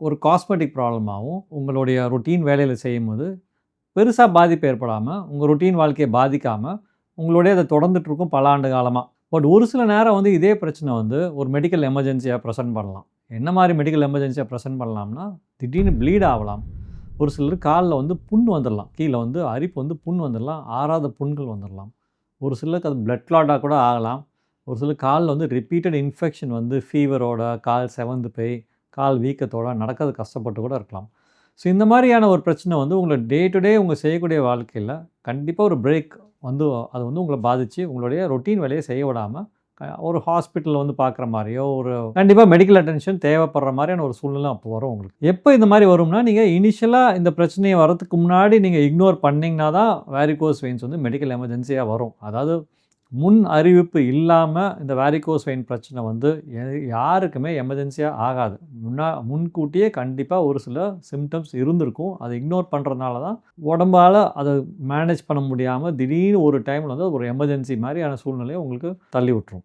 ஒரு காஸ்மெட்டிக் ப்ராப்ளமாகவும் உங்களுடைய ரொட்டீன் வேலையில் செய்யும்போது பெருசா பாதிப்பு ஏற்படாம, உங்க ரொட்டீன் வாழ்க்கைய பாதிக்காம, உங்களோடயே அது தொடர்ந்துட்டுருக்கும் பல ஆண்டு காலமா. பட் ஒரு சில நேரம் வந்து இதே பிரச்சனை வந்து ஒரு மெடிக்கல் எமர்ஜென்சியா பிரசன்ட் பண்ணலாம். என்ன மாரி மெடிக்கல் எமர்ஜென்சியா பிரசன்ட் பண்ணலாம்னா, திடீர்னு ப்ளீட் ஆகலாம். ஒரு சிலருக்கு கால்ல வந்து புண் வந்துரலாம். கீழ வந்து அரிப்பு வந்து புண் வந்துரலாம். ஆறாத புண்கள் வந்துரலாம். ஒரு சிலருக்கு அது பிளட் கிளாட்டா கூட ஆகலாம். ஒரு சிலருக்கு கால்ல வந்து ரிப்பீட்டட் இன்ஃபெக்ஷன் வந்து ஃபீவரோட, கால் செவந்து போய், கால் வீக்கத்தோட நடக்கிறது கஷ்டப்பட்டு கூட இருக்கலாம். ஸோ இந்த மாரியான ஒரு பிரச்சனை வந்து உங்கள டே டு டே உங்க செய்யக்கூடிய வாழ்க்கையில கண்டிப்பா ஒரு பிரேக் வந்து அது வந்து உங்கள பாதிச்சு, உங்களுடைய ரொட்டீன் வேலைய செய்ய விடாம, ஒரு ஹாஸ்பிட்டல்ல வந்து பார்க்குற மாரியோ, ஒரு கண்டிப்பா மெடிக்கல் அட்டென்ஷன் தேவைப்படுற மாரியான ஒரு சூழ்நிலை அப்போ வரும் உங்களுக்கு. எப்ப இந்த மாரி வரும்னா, நீங்க இனிஷியலா இந்த பிரச்சனைய வரதுக்கு முன்னாடி நீங்க இக்னோர் பண்ணீங்கன்னா தான் வேரிகோஸ் வெயின்ஸ் வந்து மெடிக்கல் எமர்ஜென்சியா வரும். அதாவது முன் அறிவிப்பு இல்லாம இந்த வேரிகோஸ் வெயின் பிரச்சனை வந்து யாருக்குமே எமர்ஜென்சியா ஆகாது. முன்கூட்டியே கண்டிப்பா ஒரு சில சிம்ப்டம்ஸ் இருந்திருக்கும். அத இக்னோர் பண்றதுனால தான் உடம்பால அத மேனேஜ் பண்ண முடியாம திடீர்னு ஒரு டைம்ல வந்து ஒரு எமர்ஜென்சி மாரியான சூழ்நிலைய உங்களுக்கு தள்ளி விட்டுரும்.